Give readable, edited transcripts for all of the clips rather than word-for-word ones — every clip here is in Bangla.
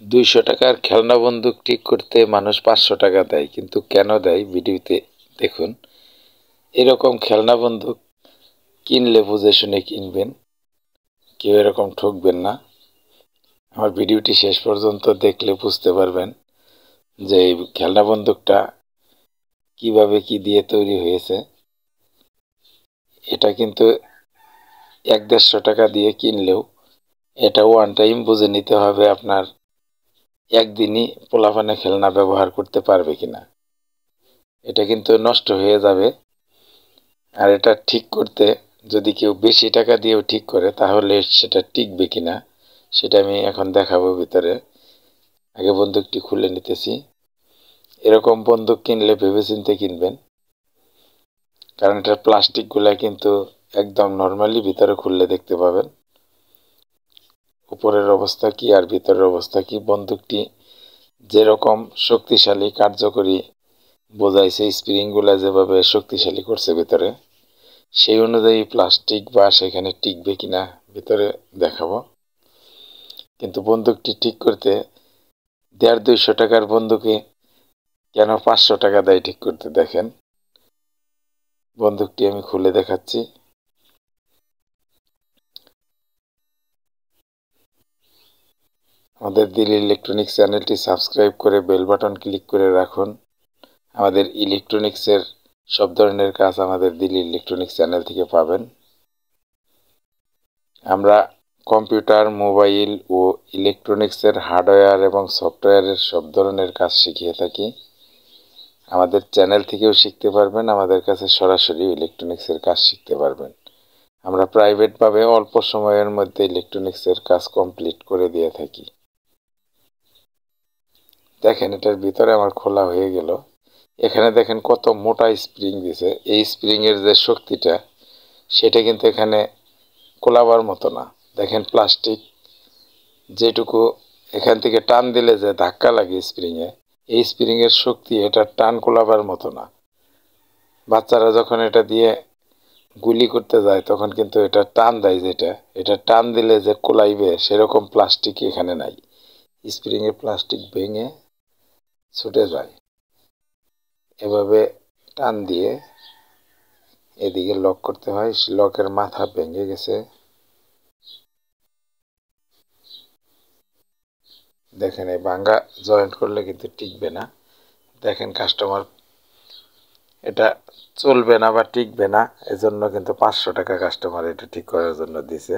200 টাকার খেলনা বন্দুক ঠিক করতে মানুষ 500 টাকা দেয়, কিন্তু কেন দেয় ভিডিওতে দেখুন। এরকম খেলনা বন্দুক কিনলে বুঝে শুনে কিনবেন, কেউ এরকম ঠকবেন না। আমার ভিডিওটি শেষ পর্যন্ত দেখলে বুঝতে পারবেন যে এই খেলনা বন্দুকটা কিভাবে কি দিয়ে তৈরি হয়েছে। এটা কিন্তু 100-150 টাকা দিয়ে কিনলেও এটা ওয়ান টাইম বুঝে নিতে হবে আপনার একদিনই পোলাপানে খেলনা ব্যবহার করতে পারবে কিনা। এটা কিন্তু নষ্ট হয়ে যাবে। আর এটা ঠিক করতে যদি কেউ বেশি টাকা দিয়েও ঠিক করে তাহলে সেটা টিকবে কিনা সেটা আমি এখন দেখাবো ভিতরে। আগে বন্দুকটি খুলে নিতেছি। এরকম বন্দুক কিনলে ভেবেচিন্তে কিনবেন, কারণ এটার প্লাস্টিকগুলা কিন্তু একদম নর্মালি ভিতরে খুললে দেখতে পাবেন উপরের অবস্থা কি আর ভিতরের অবস্থা কি। বন্দুকটি যেরকম শক্তিশালী কার্যকরী বোঝাইছে, স্প্রিংগুলা যেভাবে শক্তিশালী করছে ভিতরে, সেই অনুযায়ী প্লাস্টিক বা সেখানে টিকবে কিনা ভিতরে দেখাবো। কিন্তু বন্দুকটি ঠিক করতে 150-200 টাকার বন্দুকে কেন 500 টাকা দেয় ঠিক করতে, দেখেন। বন্দুকটি আমি খুলে দেখাচ্ছি। আমাদের দিল্লি ইলেকট্রনিক্স চ্যানেলটি সাবস্ক্রাইব করে বেল বাটন ক্লিক করে রাখুন। আমাদের ইলেকট্রনিক্সের সব ধরনের কাজ আমাদের দিল্লি ইলেকট্রনিক্স চ্যানেল থেকে পাবেন। আমরা কম্পিউটার, মোবাইল ও ইলেকট্রনিক্সের হার্ডওয়্যার এবং সফটওয়্যারের সব ধরনের কাজ শিখিয়ে থাকি। আমাদের চ্যানেল থেকেও শিখতে পারবেন, আমাদের কাছে সরাসরি ইলেকট্রনিক্সের কাজ শিখতে পারবেন। আমরা প্রাইভেটভাবে অল্প সময়ের মধ্যে ইলেকট্রনিক্সের কাজ কমপ্লিট করে দিয়ে থাকি। দেখেন, এটার ভিতরে আমার খোলা হয়ে গেল। এখানে দেখেন কত মোটা স্প্রিং দিছে। এই স্প্রিংয়ের যে শক্তিটা সেটা কিন্তু এখানে কোলাবার মতো না। দেখেন প্লাস্টিক যেটুকু এখান থেকে টান দিলে যে ধাক্কা লাগে স্প্রিংয়ে, এই স্প্রিংয়ের শক্তি এটা টান কোলাবার মতো না। বাচ্চারা যখন এটা দিয়ে গুলি করতে যায় তখন কিন্তু এটা টান দেয়, যেটা এটা টান দিলে যে কোলাইবে সেরকম প্লাস্টিক এখানে নাই। স্প্রিংয়ের প্লাস্টিক ভেঙে ছুটে যায়। এভাবে টান দিয়ে এদিকে লক করতে হয়। লকের মাথা ভেঙে গেছে। দেখেন, এই ভাঙ্গা জয়েন্ট করলে কিন্তু টিকবে না। দেখেন কাস্টমার এটা চলবে না বা টিকবে না, এজন্য কিন্তু 500 টাকা কাস্টমার এটা ঠিক করার জন্য দিছে।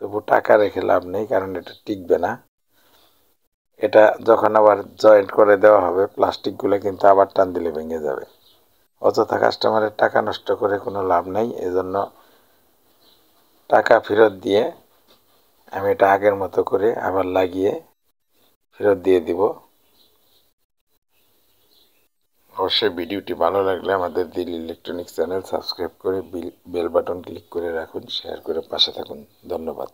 তবু টাকা রেখে লাভ নেই, কারণ এটা টিকবে না। এটা যখন আবার জয়েন্ট করে দেওয়া হবে প্লাস্টিকগুলো কিন্তু আবার টান দিলে ভেঙে যাবে। অযথা কাস্টমারের টাকা নষ্ট করে কোনো লাভ নাই। এজন্য টাকা ফেরত দিয়ে আমি এটা আগের মতো করে আবার লাগিয়ে ফেরত দিয়ে দিব। অবশ্যই ভিডিওটি ভালো লাগলে আমাদের দিল্লি ইলেকট্রনিক্স চ্যানেল সাবস্ক্রাইব করে বেল বাটন ক্লিক করে রাখুন, শেয়ার করে পাশে থাকুন। ধন্যবাদ।